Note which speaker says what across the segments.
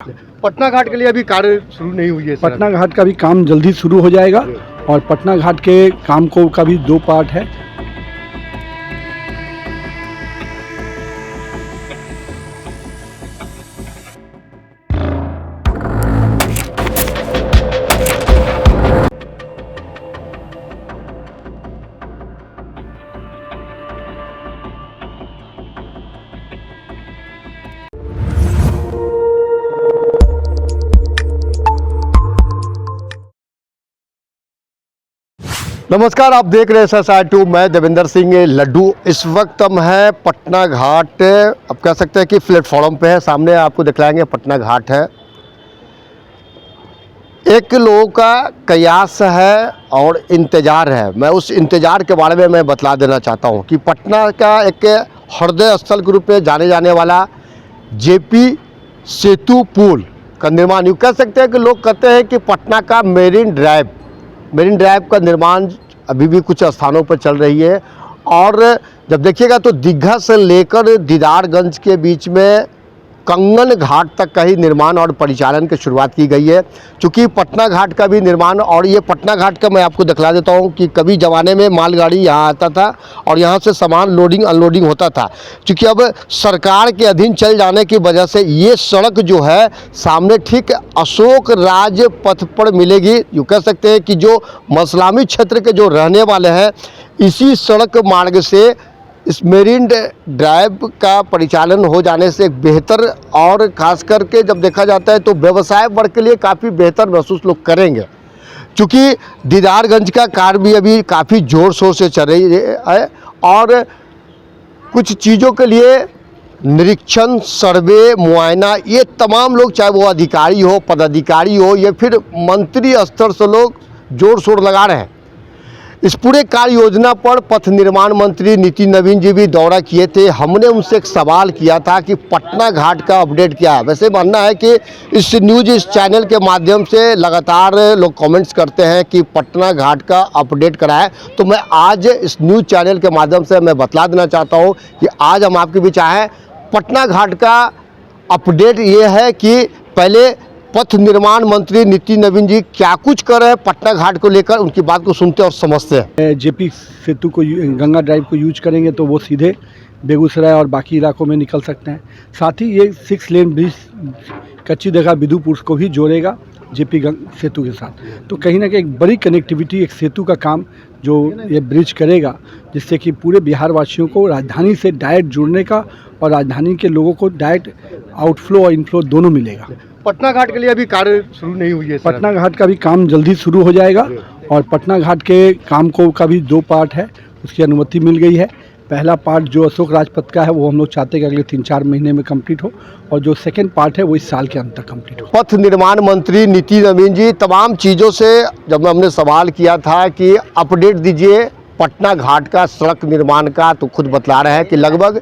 Speaker 1: पटना घाट के लिए अभी कार्य शुरू नहीं हुई है।
Speaker 2: पटना घाट का भी काम जल्दी शुरू हो जाएगा और पटना घाट के काम को का भी 2 पार्ट है।
Speaker 1: नमस्कार, आप देख रहे हैं SSR2। मैं देवेंद्र सिंह लड्डू। इस वक्त हम हैं पटना घाट, अब कह सकते हैं कि प्लेटफॉर्म पे है। सामने आपको दिखलाएंगे पटना घाट है। एक लोगों का कयास है और इंतज़ार है। मैं उस इंतज़ार के बारे में मैं बतला देना चाहता हूं कि पटना का एक हृदय स्थल के रूप में जाने जाने वाला JP सेतु पुल का निर्माण, यूँ कह सकते हैं कि लोग कहते हैं कि पटना का मेरीन ड्राइव का निर्माण अभी भी कुछ स्थानों पर चल रही है। और जब देखिएगा तो दीघा से लेकर दीदारगंज के बीच में कंगन घाट तक का ही निर्माण और परिचालन की शुरुआत की गई है। चूँकि पटना घाट का भी निर्माण, और ये पटना घाट का मैं आपको दिखला देता हूँ कि कभी ज़माने में मालगाड़ी यहाँ आता था और यहाँ से सामान लोडिंग अनलोडिंग होता था। चूँकि अब सरकार के अधीन चल जाने की वजह से ये सड़क जो है सामने ठीक अशोक राजपथ पर मिलेगी। यूँ कह सकते हैं कि जो मसलामी क्षेत्र के जो रहने वाले हैं, इसी सड़क मार्ग से इस मेरीन ड्राइव का परिचालन हो जाने से एक बेहतर, और ख़ास करके जब देखा जाता है तो व्यवसाय वर्ग के लिए काफ़ी बेहतर महसूस लोग करेंगे। क्योंकि दीदारगंज का कार्य भी अभी काफ़ी ज़ोर शोर से चल रही है और कुछ चीज़ों के लिए निरीक्षण, सर्वे, मुआयना, ये तमाम लोग, चाहे वो अधिकारी हो, पदाधिकारी हो या फिर मंत्री स्तर से लोग जोर शोर लगा रहे हैं। इस पूरे कार्य योजना पर पथ निर्माण मंत्री नितिन नवीन जी भी दौरा किए थे। हमने उनसे एक सवाल किया था कि पटना घाट का अपडेट क्या है। वैसे मानना है कि इस चैनल के माध्यम से लगातार लोग कमेंट्स करते हैं कि पटना घाट का अपडेट कराएं, तो मैं आज इस न्यूज़ चैनल के माध्यम से मैं बतला देना चाहता हूं कि आज हम आपके बीच आए हैं। पटना घाट का अपडेट ये है कि पहले पथ निर्माण मंत्री नितिन नवीन जी क्या कुछ कर रहे हैं पटना घाट को लेकर, उनकी बात को सुनते और समझते हैं।
Speaker 2: JP सेतु को, गंगा ड्राइव को यूज करेंगे तो वो सीधे बेगूसराय और बाकी इलाकों में निकल सकते हैं। साथ ही ये 6 लेन ब्रिज कच्ची दगा बिदुपुर को भी जोड़ेगा JP सेतु के साथ। तो कहीं ना कहीं एक बड़ी कनेक्टिविटी, एक सेतु का काम जो ये ब्रिज करेगा, जिससे कि पूरे बिहार वासियों को राजधानी से डायरेक्ट जुड़ने का और राजधानी के लोगों को डायरेक्ट आउटफ्लो और इनफ्लो दोनों मिलेगा।
Speaker 1: पटना घाट के लिए अभी कार्य शुरू नहीं हुई है।
Speaker 2: पटना घाट का भी काम जल्दी शुरू हो जाएगा और पटना घाट के काम को का भी 2 पार्ट है, उसकी अनुमति मिल गई है। पहला पार्ट जो अशोक राजपथ का है वो हम लोग चाहते हैं कि अगले 3-4 महीने में कंप्लीट हो, और जो सेकंड पार्ट है वो इस साल के अंत तक कंप्लीट हो।
Speaker 1: पथ निर्माण मंत्री नितिन नवीन जी, तमाम चीज़ों से जब हमने सवाल किया था कि अपडेट दीजिए पटना घाट का सड़क निर्माण का, तो खुद बतला रहे हैं कि लगभग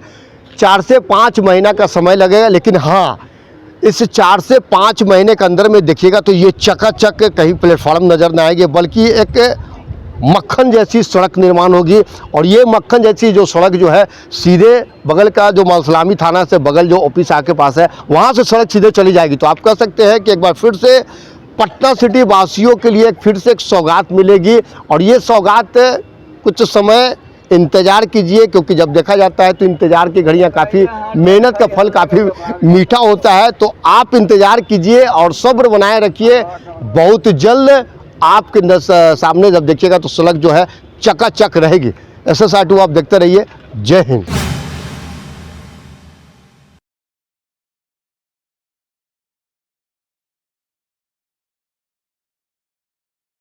Speaker 1: 4 से 5 महीना का समय लगेगा। लेकिन हाँ, इस 4 से 5 महीने के अंदर में देखिएगा तो ये चकाचक कहीं प्लेटफॉर्म नज़र न आएंगे, बल्कि एक मक्खन जैसी सड़क निर्माण होगी। और ये मक्खन जैसी जो सड़क जो है सीधे बगल का जो मलसलामी थाना से बगल जो ऑफिस आके पास है, वहाँ से सड़क सीधे चली जाएगी। तो आप कह सकते हैं कि एक बार फिर से पटना सिटी वासियों के लिए फिर से एक सौगात मिलेगी। और ये सौगात कुछ समय इंतज़ार कीजिए, क्योंकि जब देखा जाता है तो इंतज़ार की घड़ियां काफ़ी, मेहनत का फल काफ़ी मीठा होता है। तो आप इंतज़ार कीजिए और सब्र बनाए रखिए। बहुत जल्द आपके सामने जब देखिएगा तो सड़क जो है चकाचक रहेगी। SSR2 आप देखते रहिए। जय हिंद।